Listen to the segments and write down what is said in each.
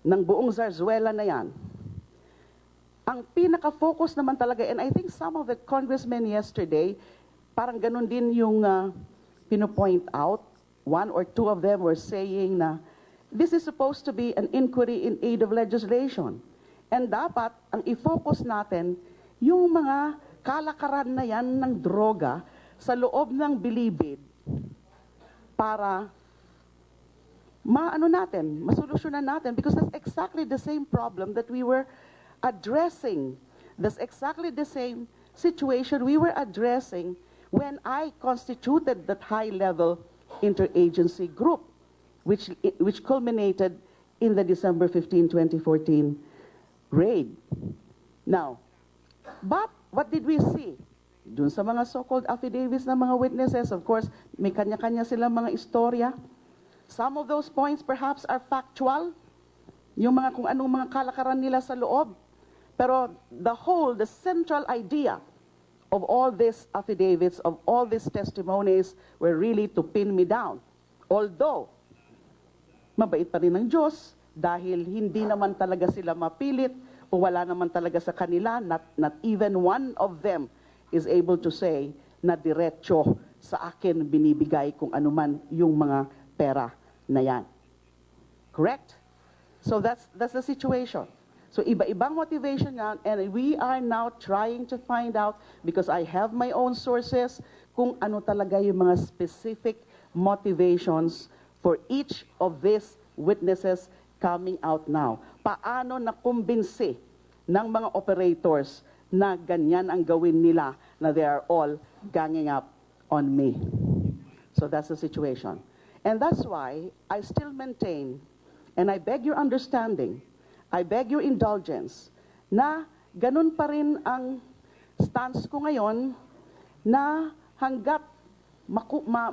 ng buong Zarzuela na yan, ang pinaka-focus naman talaga, and I think some of the congressmen yesterday, parang ganun din yung pinopoint out. One or two of them were saying na this is supposed to be an inquiry in aid of legislation. And dapat, ang i-focus natin, yung mga kalakaran na yan ng droga sa loob ng bilibid para masolusyonan natin, because that's exactly the same problem that we were addressing. That's exactly the same situation we were addressing when I constituted that high-level interagency group, which culminated in the December 15, 2014 raid. Now, but what did we see? Dun sa mga so-called affidavits ng mga witnesses, of course, may kanya-kanya silang mga istorya. Some of those points perhaps are factual, yung mga kung anong mga kalakaran nila sa loob. Pero the central idea of all these affidavits, of all these testimonies, were really to pin me down. Although, mabait pa rin ng Diyos, dahil hindi naman talaga sila mapilit, o wala naman talaga sa kanila, not even one of them is able to say na diretso sa akin binibigay kung anuman yung mga pera na yan. Correct? So that's the situation. So iba-ibang motivation yan, and we are now trying to find out, because I have my own sources, kung ano talaga yung mga specific motivations for each of these witnesses coming out now. Paano nakumbinsi ng mga operators na ganyan ang gawin nila, na they are all ganging up on me. So that's the situation. And that's why I still maintain, and I beg your understanding, I beg your indulgence, na ganun pa rin ang stance ko ngayon, na hanggat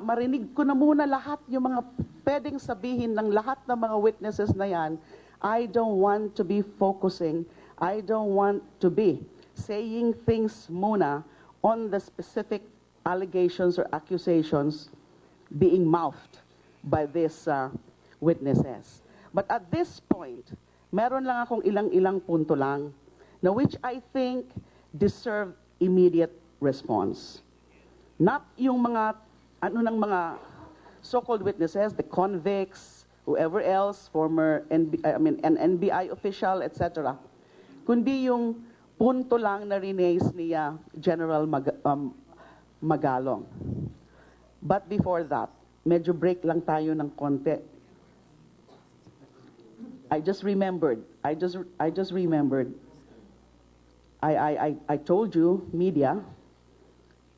marinig ko na muna lahat yung mga pwedeng sabihin ng lahat ng mga witnesses na yan, I don't want to be focusing, I don't want to be saying things muna on the specific allegations or accusations being mouthed by these witnesses. But at this point, meron lang akong ilang-ilang punto lang na which I think deserve immediate response. Not yung mga ng mga so-called witnesses, the convicts, whoever else, former an NBI official, etc. Kundi yung punto lang na rinaise ni General Magalong. But before that, medyo break lang tayo ng konti. I just remembered. I told you, media,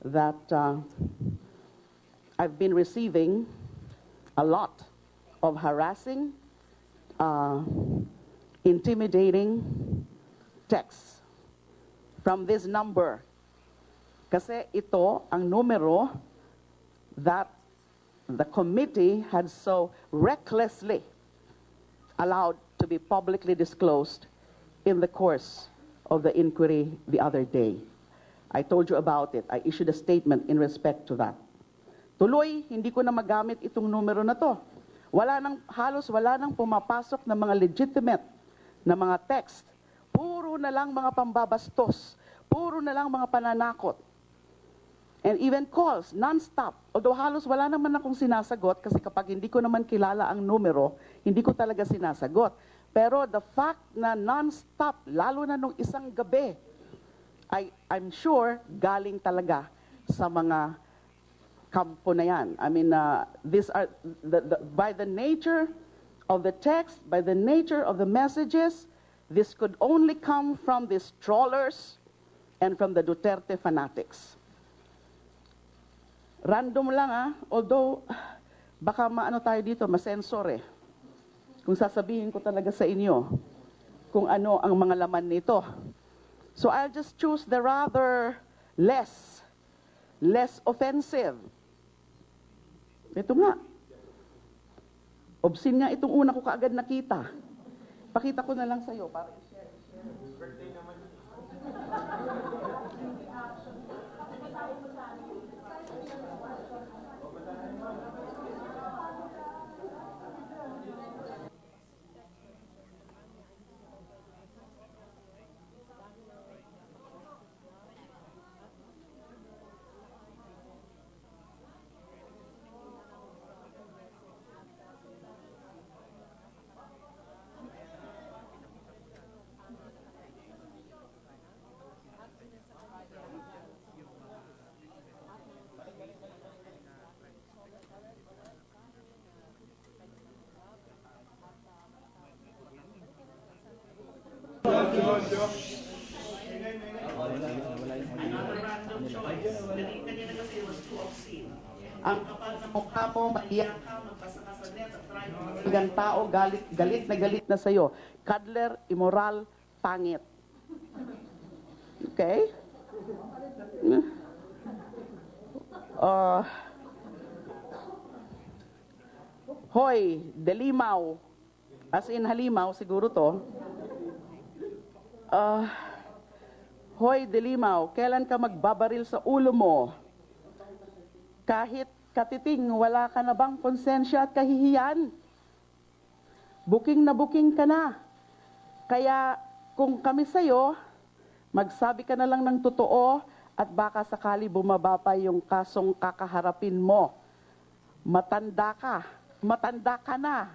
that I've been receiving a lot of harassing, intimidating texts from this number. Kasi ito ang numero that the committee had so recklessly allowed to be publicly disclosed in the course of the inquiry the other day. I told you about it. I issued a statement in respect to that. Tuloy, hindi ko na magamit itong numero na to. Halos wala nang pumapasok na mga legitimate na mga text. Puro na lang mga pambabastos. Puro na lang mga pananakot. And even calls, non-stop. Although halos wala naman akong sinasagot, kasi kapag hindi ko naman kilala ang numero, hindi ko talaga sinasagot. Pero the fact na non-stop, lalo na nung isang gabi, I'm sure galing talaga sa mga kampo na yan. I mean, these are, by the nature of the text, by the nature of the messages, this could only come from these trawlers and from the Duterte fanatics. Random lang although baka maano tayo dito, masensor kung sasabihin ko talaga sa inyo kung ano ang mga laman nito. So I'll just choose the rather less offensive. Ito nga. Obscene nga itong una ko kaagad nakita. Pakita ko na lang sa'yo para i-share. Birthday naman. Ang kapal sa mukha mo, maiyak ka, magbasa ka sa net, at try mo magpagang tao, galit na sa'yo. Cuddler, immoral, pangit. Okay? Hoy, De Limaw. As in halimaw, siguro to. Hoy, De Limaw, kailan ka magbabaril sa ulo mo? Kahit katiting, wala ka na bang konsensya at kahihiyan? Booking na booking ka na. Kaya kung kami sa'yo, magsabi ka na lang ng totoo at baka sakali bumaba pa yung kasong kakaharapin mo. Matanda ka na.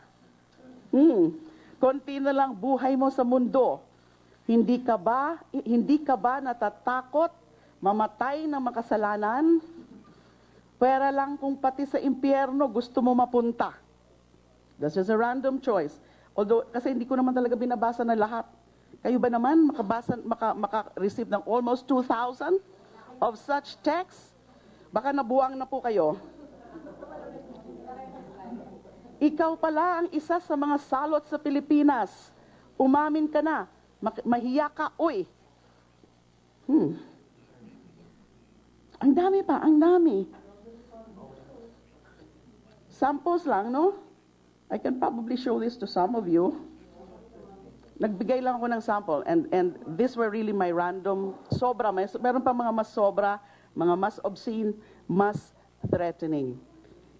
Konti na lang buhay mo sa mundo. Hindi ka ba natatakot mamatay ng makasalanan? Pwera lang kung pati sa impyerno gusto mo mapunta. That's just a random choice. Although, kasi hindi ko naman talaga binabasa na lahat. Kayo ba naman maka-receive ng almost 2,000 of such texts? Baka nabuwang na po kayo. Ikaw pala ang isa sa mga salot sa Pilipinas. Umamin ka na. Mahiya ka, uy. Ang dami pa, ang dami. Samples lang, no? I can probably show this to some of you. Nagbigay lang ako ng sample, and these were really my random, sobra. Meron pa mga mas sobra, mga mas obscene, mas threatening.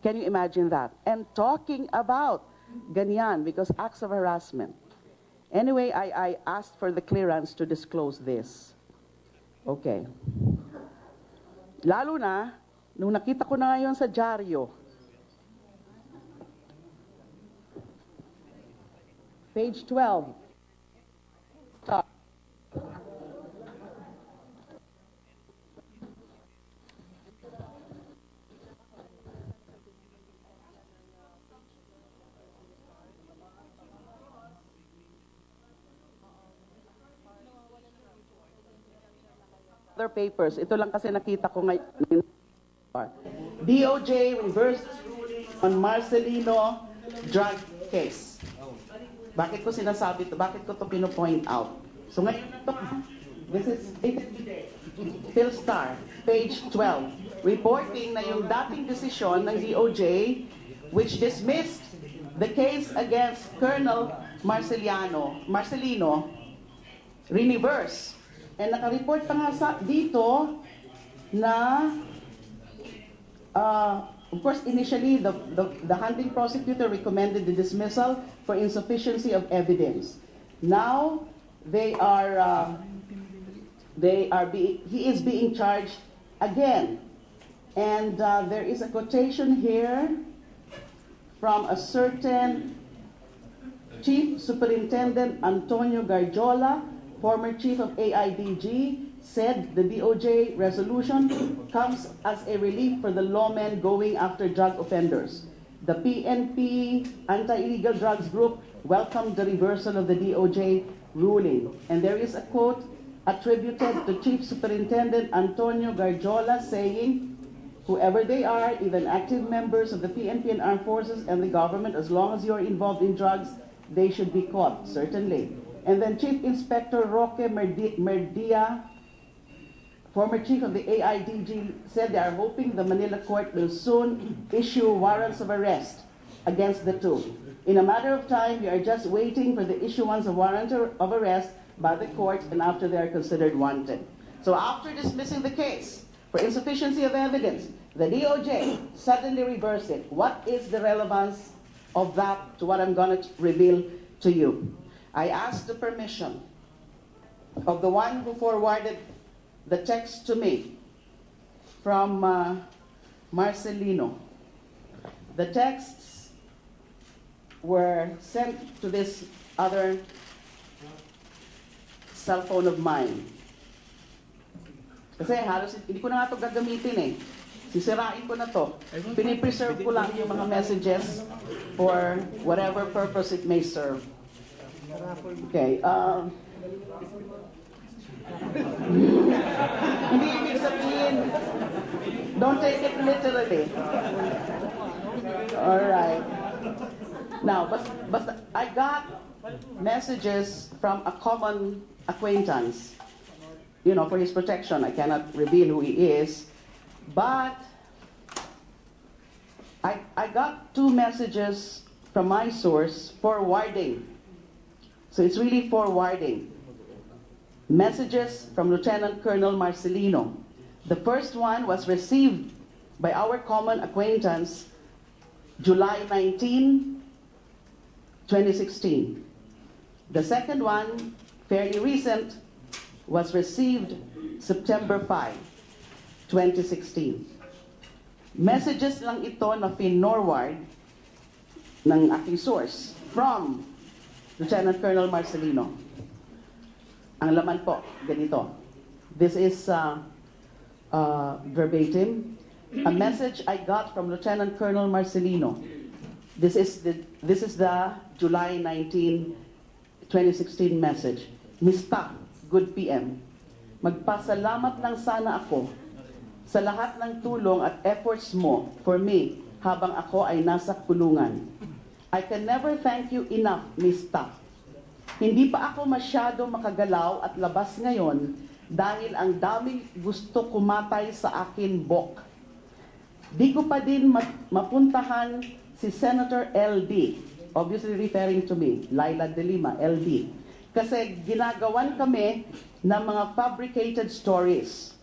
Can you imagine that? And talking about ganyan, because acts of harassment. Anyway, I asked for the clearance to disclose this. Okay. Lalo na, nung nakita ko na ngayon sa dyaryo, page 12. Stop. Other papers. Ito lang kasi nakita ko ngayon. DOJ reverses ruling on Marcelino drug case. Bakit ko sinasabi ito? Bakit ko ito pino-point out? So ngayon na ito, this is dated today. Philstar, page 12, reporting na yung dating desisyon ng DOJ which dismissed the case against Colonel Marcelino, reverse. And naka-report pa nga dito na of course, initially, the hunting prosecutor recommended the dismissal for insufficiency of evidence. Now, he is being charged again. And there is a quotation here from a certain Chief Superintendent Antonio Garjola, former chief of AIDG, said the DOJ resolution comes as a relief for the lawmen going after drug offenders. The PNP Anti-Illegal Drugs Group welcomed the reversal of the DOJ ruling. And there is a quote attributed to Chief Superintendent Antonio Garjola saying, "Whoever they are, even active members of the PNP and armed forces and the government, as long as you are involved in drugs, they should be caught, certainly." And then Chief Inspector Roque Merdia, former chief of the AIDG, said they are hoping the Manila court will soon issue warrants of arrest against the two. In a matter of time, we are just waiting for the issuance of warrant of arrest by the court and after they are considered wanted. So after dismissing the case for insufficiency of evidence, the DOJ suddenly reversed it. What is the relevance of that to what I'm going to reveal to you? I asked the permission of the one who forwarded the text to me from Marcelino. The texts were sent to this other cell phone of mine. Kasi halos hindi ko na nga ito gagamitin eh. Sisirain ko na to. Pinipreserve ko lang yung mga messages for whatever purpose it may serve. Okay. Hindi ibig sabihin. Don't take it literally. All right. Now, but I got messages from a common acquaintance. You know, for his protection, I cannot reveal who he is. But I got 2 messages from my source forwarding. So it's really forwarding. Messages from Lieutenant Colonel Marcelino. The first one was received by our common acquaintance July 19, 2016. The second one, fairly recent, was received September 5, 2016. Messages lang ito na finorward ng aking source from Lieutenant Colonel Marcelino. Ang laman po, ganito. This is verbatim. A message I got from Lieutenant Colonel Marcelino. This is the July 19, 2016 message. Mista, good PM. Magpasalamat lang sana ako sa lahat ng tulong at efforts mo for me habang ako ay nasa kulungan. I can never thank you enough, Mista. Hindi pa ako masyado makagalaw at labas ngayon dahil ang daming gusto kumatay sa akin, Bok. Di ko pa din mapuntahan si Senator LD, obviously referring to me, Leila De Lima, LD. Kasi ginagawan kami ng mga fabricated stories.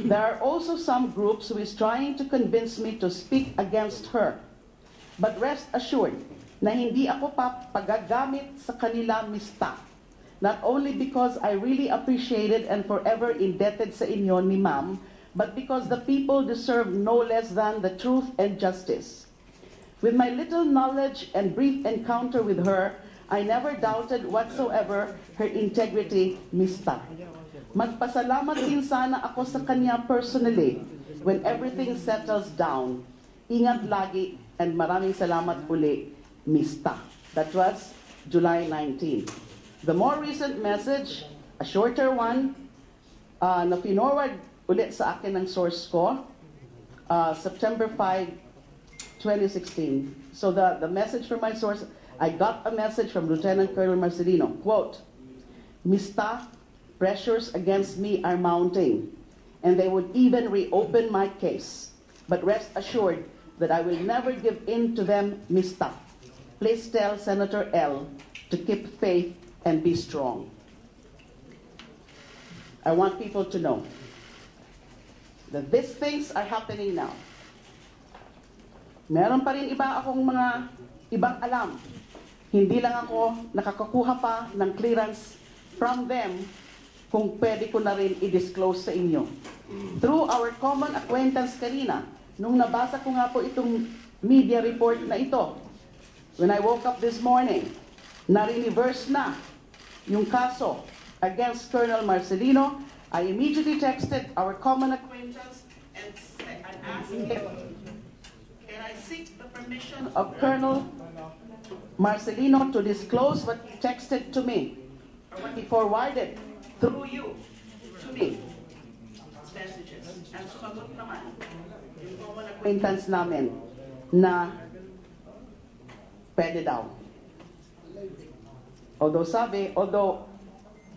There are also some groups who is trying to convince me to speak against her. But rest assured na hindi ako pagagamit sa kanila, Mista. Not only because I really appreciated and forever indebted sa inyo ni Ma'am, but because the people deserve no less than the truth and justice. With my little knowledge and brief encounter with her, I never doubted whatsoever her integrity, Mista. Magpasalamat din sana ako sa kanya personally when everything settles down. Ingat lagi and maraming salamat uli, Mista. That was July 19. The more recent message, a shorter one, na finorward ulit sa akin ng source ko, September 5, 2016. So the message from my source, I got a message from Lieutenant Colonel Marcelino, quote, Mista, pressures against me are mounting, and they would even reopen my case. But rest assured that I will never give in to them, Mista. Please tell Senator L to keep faith and be strong. I want people to know that these things are happening now. Meron pa rin iba akong mga ibang alam. Hindi lang ako nakakakuha pa ng clearance from them kung pwede ko na rin i-disclose sa inyo. Through our common acquaintance kanina, nung nabasa ko nga po itong media report na ito, when I woke up this morning, na-reverse na yung kaso against Colonel Marcelino, I immediately texted our common acquaintance and asked him, can I seek the permission of Colonel Marcelino to disclose what he texted to me, or what he forwarded through you to me? Messages. And sumagot naman yung common acquaintance namin na pwede daw. Although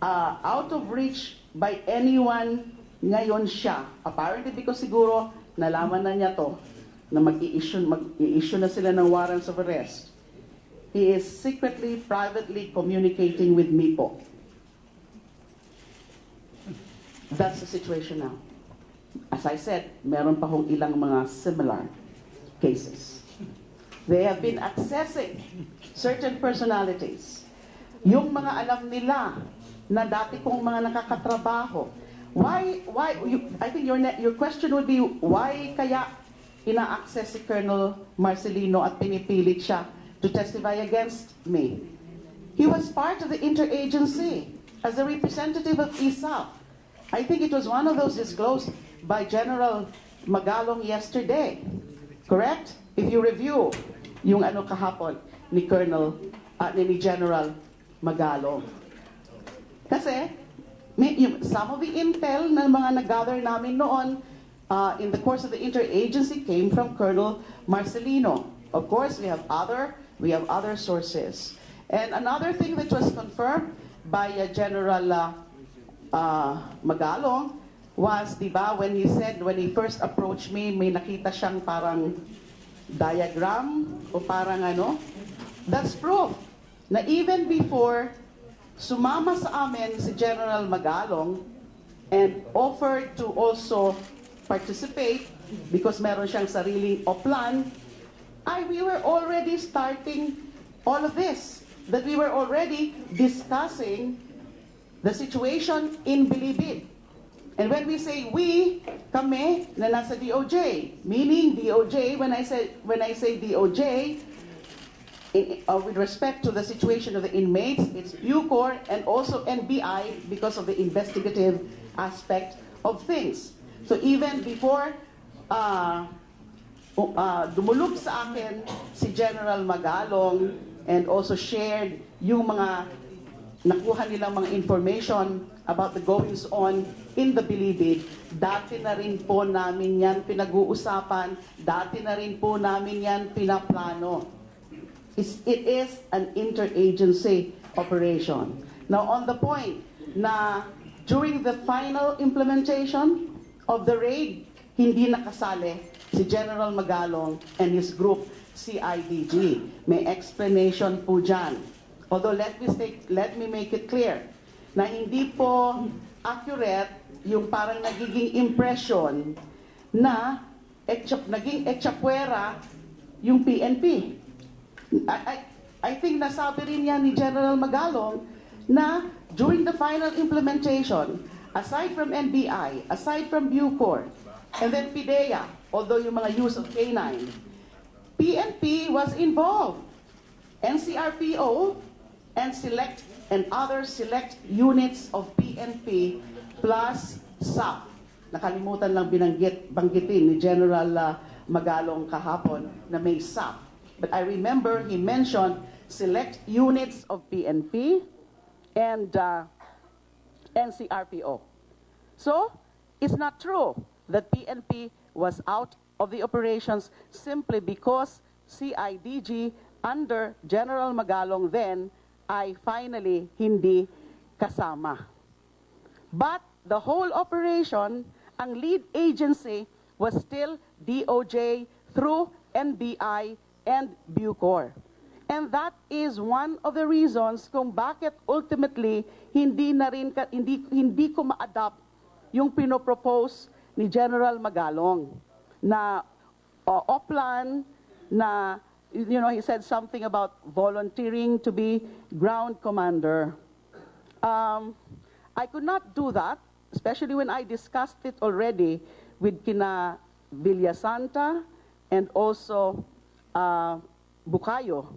out of reach by anyone ngayon siya, apparently because siguro nalaman na niya to, na mag-i-issue na sila ng warrants of arrest, he is secretly, privately communicating with me po. That's the situation now. As I said, meron pa hong ilang mga similar cases. They have been accessing certain personalities. Yung mga alam nila na dati kong mga nakakatrabaho. I think your question would be, why kaya ina-access si Colonel Marcelino at pinipilit siya to testify against me? He was part of the interagency as a representative of ISAF. I think it was one of those disclosed by General Magalong yesterday. Correct? If you review yung kahapon ni General Magalong. Kasi, some of the intel na mga nag-gather namin noon in the course of the interagency came from Colonel Marcelino. Of course, we have other sources. And another thing that was confirmed by General Magalong was, di ba, when he first approached me, may nakita siyang parang diagram o parang ano. That's proof na even before sumama sa amin si General Magalong and offered to also participate because meron siyang sariling oplan, we were already starting all of this, that we were already discussing the situation in Bilibid. And when we say we, kami na nasa DOJ, meaning DOJ, when I say DOJ, with respect to the situation of the inmates, it's Bucor and also NBI because of the investigative aspect of things. So even before dumulog sa akin si General Magalong and also shared yung mga nakuha nilang mga information about the goings on in the Bilibid, dati na rin po namin yan pinag-uusapan, dati na rin po namin yan pinaplano. It is an interagency operation. Now on the point na during the final implementation of the raid, hindi nakasali si General Magalong and his group CIDG. May explanation po dyan. Although let me make it clear na hindi po accurate yung parang nagiging impression na naging etsapuera yung PNP. I think nasabi rin yan ni General Magalong na during the final implementation, aside from NBI, aside from Bucor, and then PIDEA, although yung mga use of K9, PNP was involved. NCRPO and other select units of PNP plus SAP. Nakalimutan lang banggitin ni General Magalong kahapon na may SAP. But I remember he mentioned select units of PNP and NCRPO. So, it's not true that PNP was out of the operations simply because CIDG under General Magalong then ay finally hindi kasama. But the whole operation, ang lead agency was still DOJ through NBI and Bucor. And that is one of the reasons kung bakit ultimately hindi ko ma-adopt yung pinopropose ni General Magalong na oplan na, you know, he said something about volunteering to be ground commander. I could not do that, especially when I discussed it already with kina Villasanta and also Bukayo.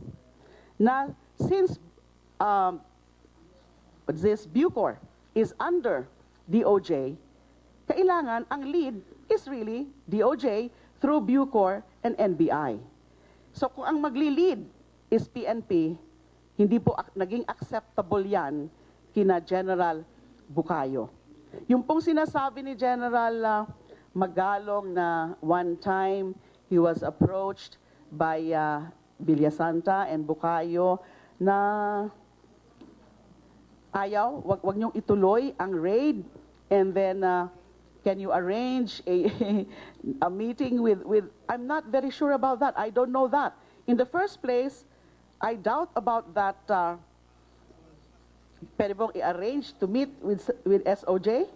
Na since Bucor is under DOJ, kailangan ang lead is really DOJ through Bucor and NBI. So kung ang magli-lead is PNP, hindi po naging acceptable yan kina General Bukayo. Yung pong sinasabi ni General Magalong na one time he was approached by Villasanta and Bukayo na ayaw, wag niyong ituloy ang raid and then can you arrange a meeting with, I'm not very sure about that. I don't know that. In the first place, I doubt about that. Pwede bang i-arrange to meet with SOJ?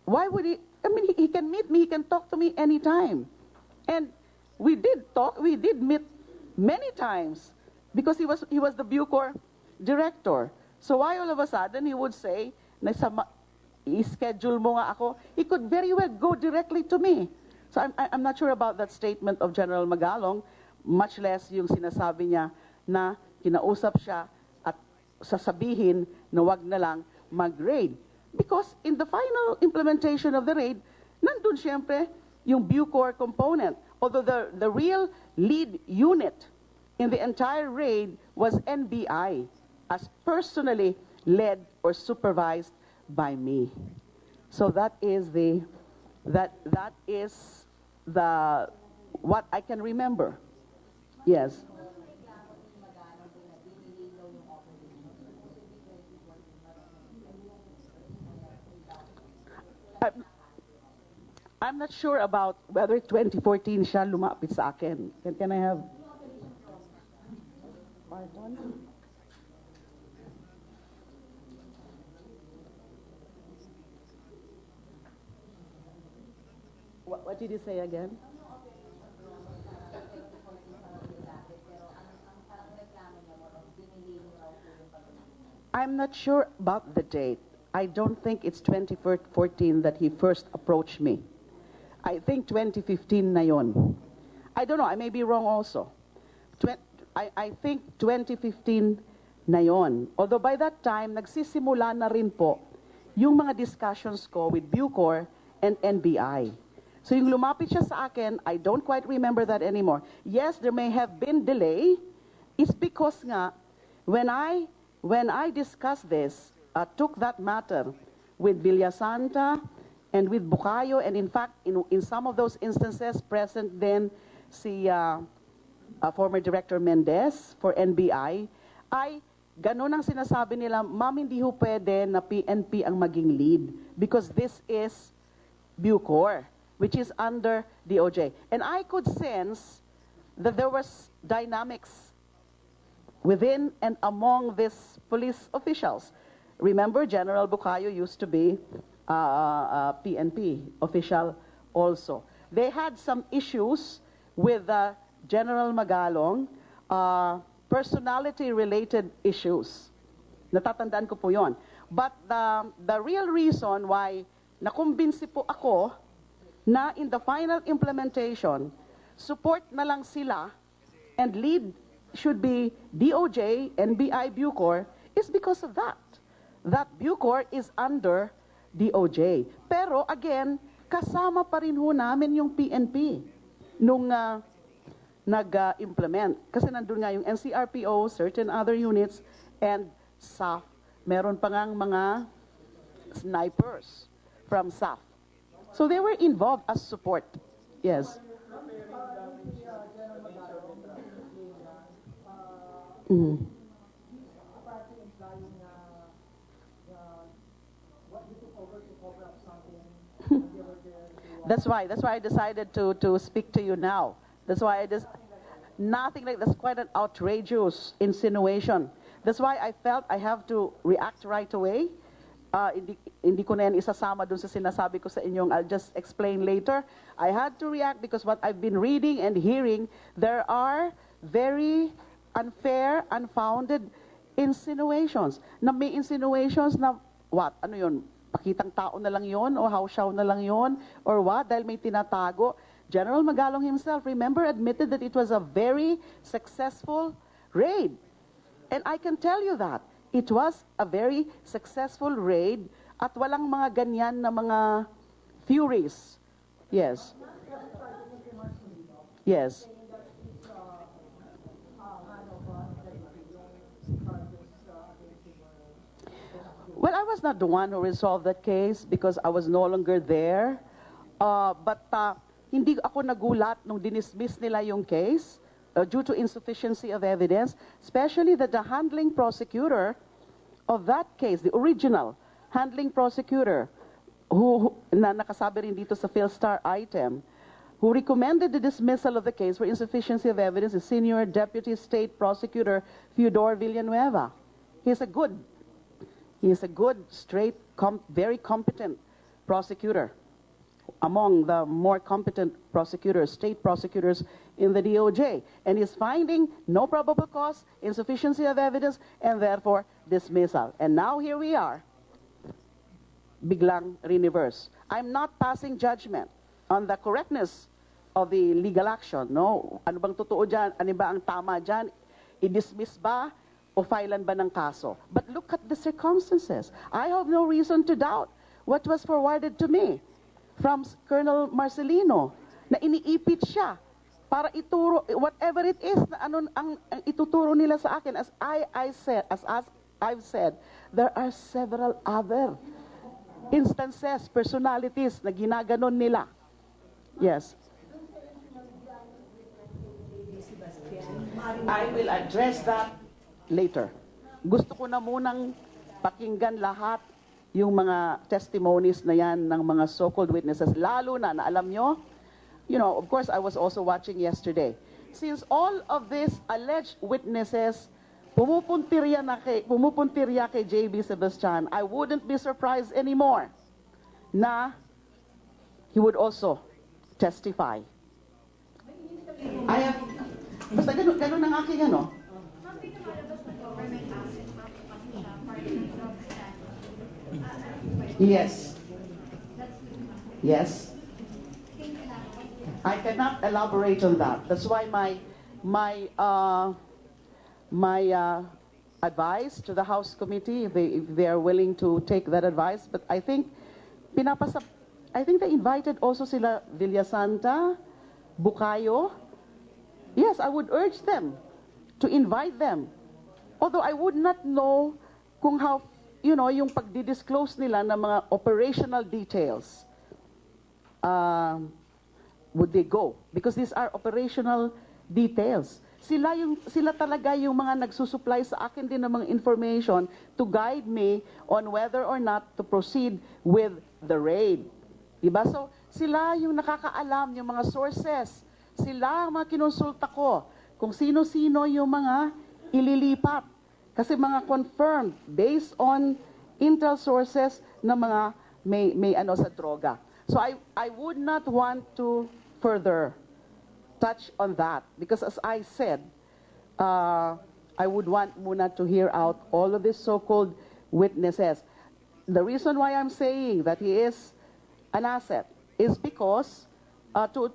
Why would he? I mean, he can meet me, he can talk to me anytime. And we did talk, we did meet many times because he was the Bucor director. So why all of a sudden he would say, i-schedule mo nga ako, he could very well go directly to me. So I'm not sure about that statement of General Magalong, much less yung sinasabi niya na kinausap siya at sasabihin na wag na lang mag-raid. Because in the final implementation of the raid, nandun siyempre yung Bucor component. Although the real lead unit in the entire raid was NBI, as personally led or supervised by me. So that is what I can remember. Yes. I'm not sure about whether 2014 siya lumapit sa akin. Can I have part one? What did you say again? I'm not sure about the date. I don't think it's 2014 that he first approached me. I think 2015 na yon. I don't know, I may be wrong also. I think 2015 na yon. Although by that time, nagsisimula na rin po yung mga discussions ko with Bucor and NBI. So yung lumapit siya sa akin, I don't quite remember that anymore. Yes, there may have been delay. It's because nga, when I discussed this, took that matter with Villasanta and with Bucayo, and in fact, in some of those instances, present then si former Director Mendez for NBI, ay ganun ang sinasabi nila, ma'am, hindi ho pwede na PNP ang maging lead because this is Bucor, which is under DOJ. And I could sense that there was dynamics within and among these police officials. Remember, General Bucayo used to be a PNP official also. They had some issues with General Magalong, personality-related issues. Natatandaan ko po yon. But the real reason why nakumbinsi po ako na in the final implementation, support na lang sila and lead should be DOJ, NBI, Bucor, is because of that. That Bucor is under DOJ. Pero again, kasama pa rin ho namin yung PNP nung nag-implement. Kasi nandun nga yung NCRPO, certain other units, and SAF. Meron pa ngang mga snipers from SAF. So they were involved as support. Yes. Mm-hmm. That's why I decided to speak to you now. That's why nothing like that's quite an outrageous insinuation. That's why I felt I have to react right away. Hindi ko na yan isasama dun sa sinasabi ko sa inyong, I'll just explain later. I had to react because what I've been reading and hearing, there are very unfair, unfounded insinuations. Na may insinuations na, what? Ano yun? Pakitang tao na lang yon, o hausyaw na lang yon, or what? Dahil may tinatago. General Magalong himself, remember, admitted that it was a very successful raid. And I can tell you that. It was a very successful raid at walang mga ganyan na mga furies. Yes. Yes. Well, I was not the one who resolved that case because I was no longer there. But hindi ako nagulat nung dinismiss nila yung case due to insufficiency of evidence, especially that the handling prosecutor of that case, the original handling prosecutor, who nakasabi rin dito sa PhilStar item, who recommended the dismissal of the case for insufficiency of evidence, is Senior Deputy State Prosecutor Fyodor Villanueva. He's a good, straight, very competent prosecutor, among the more competent prosecutors, state prosecutors in the DOJ. And he's finding no probable cause, insufficiency of evidence, and therefore dismissal. And now here we are, biglang reverse. I'm not passing judgment on the correctness of the legal action. No, ano bang totoo dyan? Ano ba ang tama dyan? I-dismiss ba o filean ba ng kaso? But look at the circumstances. I have no reason to doubt what was forwarded to me from Colonel Marcelino, na iniipit siya para ituro whatever it is na ano ang ituturo nila sa akin, as I said, as I've said, there are several other instances, personalities na ginaganon nila. Yes. I will address that later. Gusto ko na munang pakinggan lahat yung mga testimonies na yan ng mga so-called witnesses, lalo na alam nyo, you know, of course, I was also watching yesterday. Since all of these alleged witnesses pumupuntirya kay JB Sebastian, I wouldn't be surprised anymore na he would also testify. I have, basta ganun ang aking ano. Yes. Yes. I cannot elaborate on that. That's why my advice to the House Committee, if they are willing to take that advice, but I think they invited also sila Villasanta, Bukayo. Yes, I would urge them to invite them. Although I would not know kung how, you know, yung pagdi-disclose nila ng mga operational details. Would they go? Because these are operational details. Sila talaga yung mga nagsusupply sa akin din ng mga information to guide me on whether or not to proceed with the raid. Diba? So, sila yung nakakaalam, yung mga sources. Sila ang mga kinonsulta ko kung sino-sino yung mga ililipat. Kasi mga confirmed based on intel sources na mga may ano sa droga. So I would not want to further touch on that because as I said, I would want muna to hear out all of these so-called witnesses. The reason why I'm saying that he is an asset is because to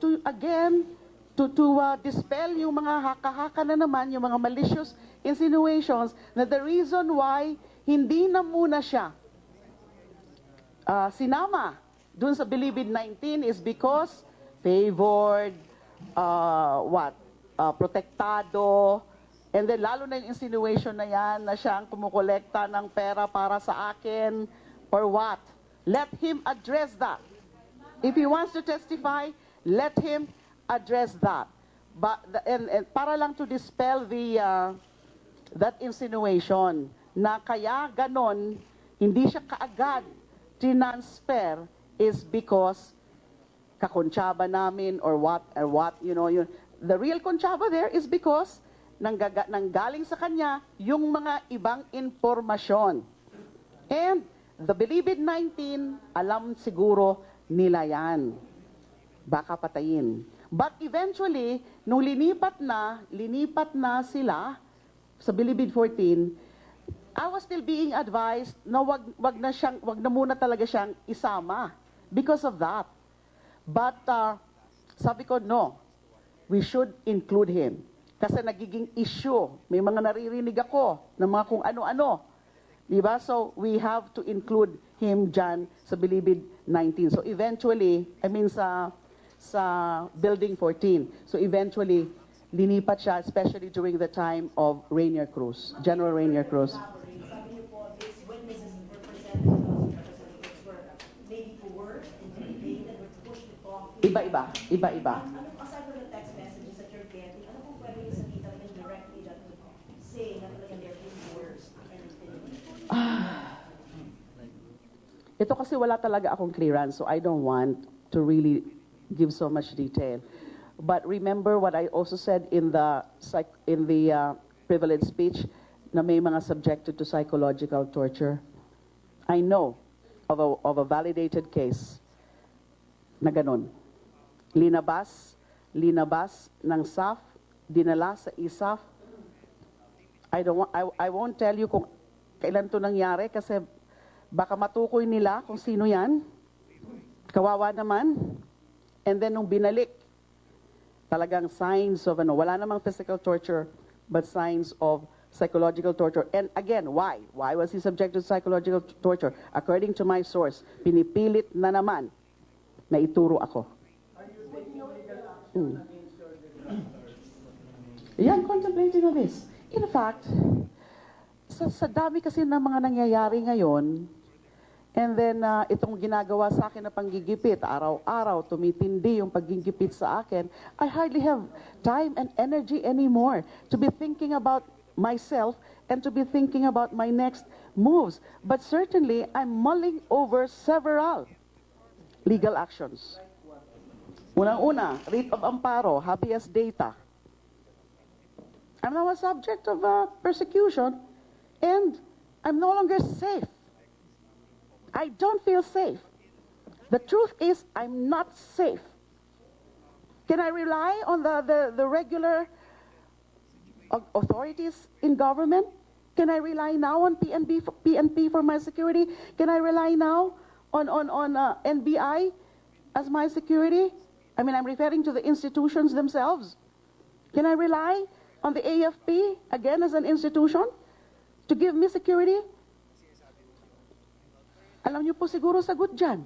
dispel yung mga haka-haka na naman, yung mga malicious insinuations na the reason why hindi na muna siya sinama dun sa Bilibid 19 is because favored, protektado, and then lalo na yung insinuation na yan na siya ang kumukolekta ng pera para sa akin or what. Let him address that. If he wants to testify, let him address that. But and para lang to dispel that insinuation na kaya ganon hindi siya kaagad transfer is because kakontsaba namin or what, you know, the real kontsaba there is because nanggaling sa kanya yung mga ibang impormasyon. And the Bilibid 19, alam siguro nila yan. Baka patayin. But eventually, nung linipat na sila sa Bilibid 14, I was still being advised na wag na muna talaga siyang isama because of that. But sabi ko, no, we should include him. Kasi nagiging issue. May mga naririnig ako ng mga kung ano-ano. Diba? So we have to include him dyan sa Bilibid 19. So eventually, I mean sa Building 14. So eventually, linipat siya, especially during the time of Rainier Cruz, General Rainier Cruz. Sabi niyo po, these witnesses were presented maybe coerced, intimidated, or pushed to talk. Iba-iba. Aside from the text messages that you're getting, ano po pwede yung sabihin talaga directly that would say na talaga they're being coerced and intimidated? Ito kasi wala talaga akong clearance, so I don't want to really give so much detail. But remember what I also said in the privilege speech na may mga subjected to psychological torture. I know of a validated case na ganun. Linabas ng SAF, dinala sa ISAF. I won't tell you kung kailan to nangyari kasi baka matukoy nila kung sino yan. Kawawa naman. And then nung binalik, talagang signs of wala namang physical torture, but signs of psychological torture. And again, why? Why was he subjected to psychological torture? According to my source, pinipilit na naman na ituro ako. Are you taking legal action against your Yeah, I'm contemplating on this. In fact, sa dami kasi ng mga nangyayari ngayon, and then itong ginagawa sa akin na panggigipit, araw-araw, tumitindi yung paggigipit sa akin, I hardly have time and energy anymore to be thinking about myself and to be thinking about my next moves. But certainly, I'm mulling over several legal actions. Unang-una, writ of amparo, habeas data. I'm now a subject of persecution, and I'm no longer safe. I don't feel safe. The truth is, I'm not safe. Can I rely on the regular authorities in government? Can I rely now on PNP for my security? Can I rely now on NBI as my security? I mean, I'm referring to the institutions themselves. Can I rely on the AFP, again as an institution, to give me security? Alam niyo po siguro sagot dyan.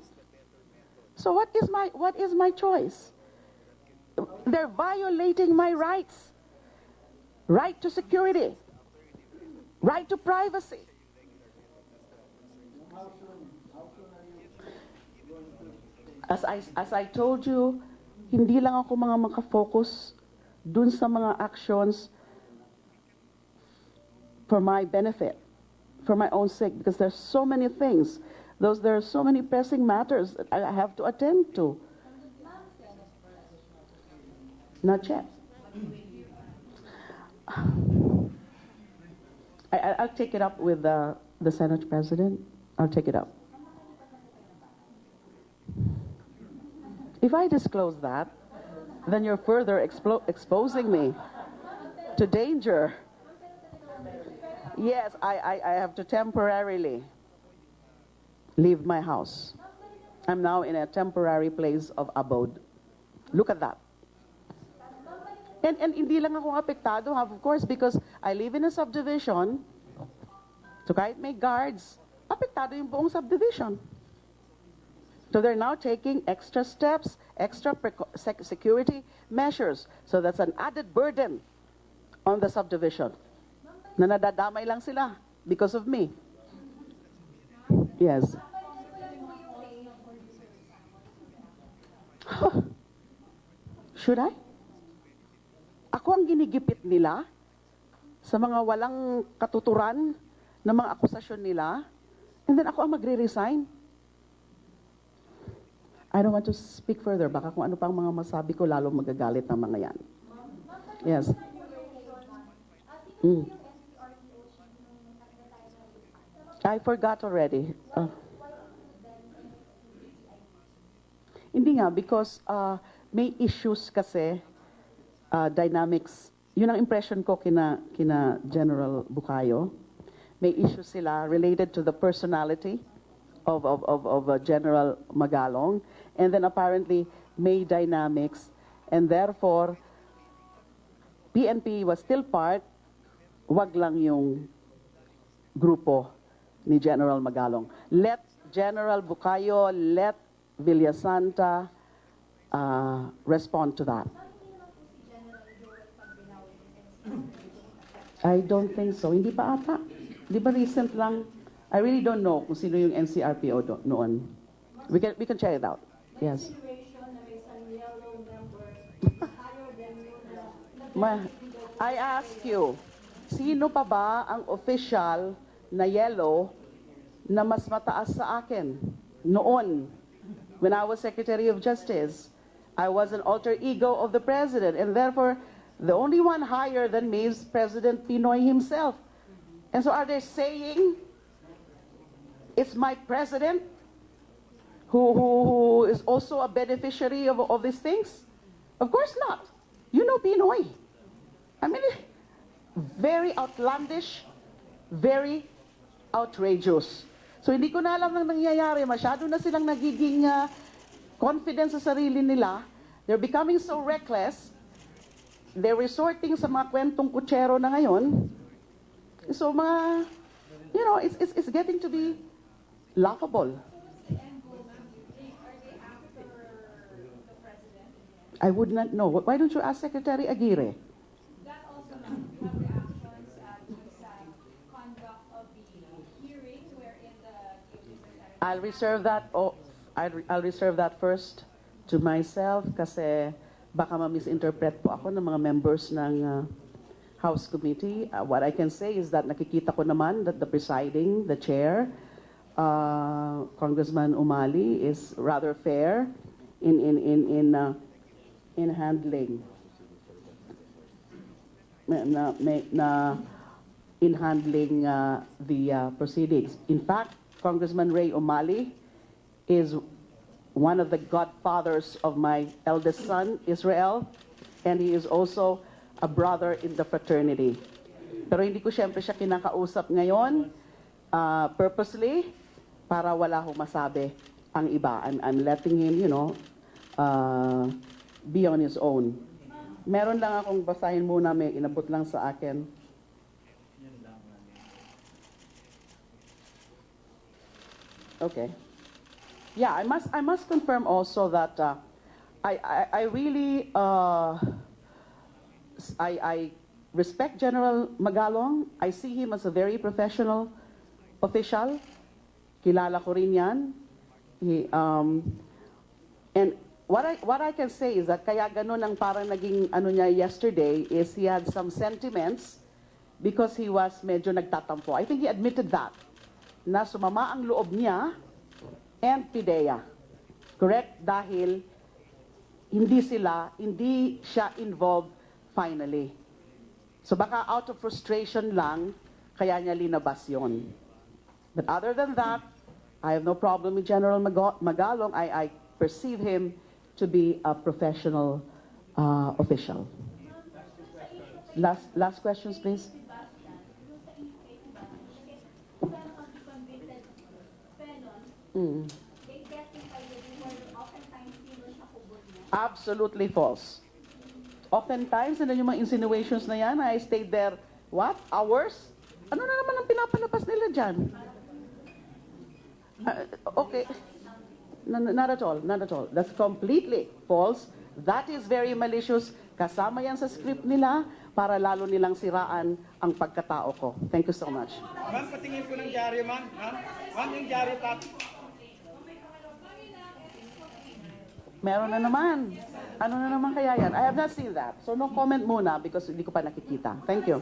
So what is my choice? They're violating my rights. Right to security. Right to privacy. As I told you, hindi lang ako mga makafocus dun sa mga actions for my benefit, for my own sake, because there's so many things. There are so many pressing matters that I have to attend to. Not yet. I'll take it up with the Senate President. I'll take it up. If I disclose that, then you're further exposing me to danger. Yes, I have to temporarily leave my house. I'm now in a temporary place of abode. Look at that. And hindi lang ako apektado, of course, because I live in a subdivision. So kahit may guards, apektado yung buong subdivision. So they're now taking extra steps, extra security measures. So that's an added burden on the subdivision. Na nadadamay lang sila because of me. Yes. Should I? Ako ang ginigipit nila sa mga walang katuturan na mga akusasyon nila, and then ako ang magre-resign. I don't want to speak further. Baka kung ano pang mga masabi ko, lalo magagalit ng mga yan. Yes. I forgot already. Hindi nga, because may issues kasi, dynamics. Yun ang impression ko kina General Bucayo. May issues sila related to the personality of General Magalong. And then apparently may dynamics. And therefore, PNP was still part, wag lang yung grupo ni General Magalong. Let General Bucayo, let Villasanta respond to that. I don't think so. Hindi pa ata. Di ba recent lang? I really don't know kung sino yung NCRPO noon. We can check it out. Yes. I ask you, sino pa ba ang official na yellow na mas mataas sa akin noon when I was Secretary of Justice? I was an alter ego of the President, and therefore the only one higher than me is President Pinoy himself. And so are they saying it's my president who is also a beneficiary of these things? Of course not. You know Pinoy. I mean, very outlandish, very outrageous. So hindi ko na alam nang nangyayari. Masyado na silang nagiging confident sa sarili nila. They're becoming so reckless. They're resorting sa mga kwentong kutsero na ngayon. So mga, it's getting to be laughable. I would not know. Why don't you ask Secretary Aguirre? That also have reactions to his conduct I'll reserve that. Oh, I'll reserve that first to myself kasi baka ma-misinterpret po ako ng mga members ng House Committee. What I can say is that nakikita ko naman that the presiding, the chair, Congressman Umali is rather fair in handling the proceedings. In fact, Congressman Ray Umali is one of the godfathers of my eldest son, Israel, and he is also a brother in the fraternity. Pero hindi ko siyempre siya kinakausap ngayon purposely para wala hong masabi ang iba. I'm letting him, be on his own. Meron lang akong basahin muna, may inabot lang sa akin. Okay. Yeah, I must confirm also that I really I respect General Magalong. I see him as a very professional official. Kilala ko rin yan. And what I can say is that kaya ganun ang parang naging ano niya yesterday is he had some sentiments because he was medyo nagtatampo. I think he admitted that. Na sumama ang loob niya and PIDEA. Correct? Dahil hindi siya involved finally. So baka out of frustration lang, kaya niya linabas yun. But other than that, I have no problem with General Magalong. I perceive him to be a professional official. Last questions, please. Absolutely false. Oftentimes, ano yung mga insinuations na yan, I stayed there, what, hours? Ano na naman ang pinapalabas nila dyan? Okay. Not at all, not at all. That's completely false. That is very malicious. Kasama yan sa script nila para lalo nilang siraan ang pagkatao ko. Thank you so much. Ma'am, patingin ko ng dyaryo, ma'am. Ma'am, yung dyaryo Meron na naman. Ano na naman kaya yan? I have not seen that. So no comment muna because hindi ko pa nakikita. Thank you.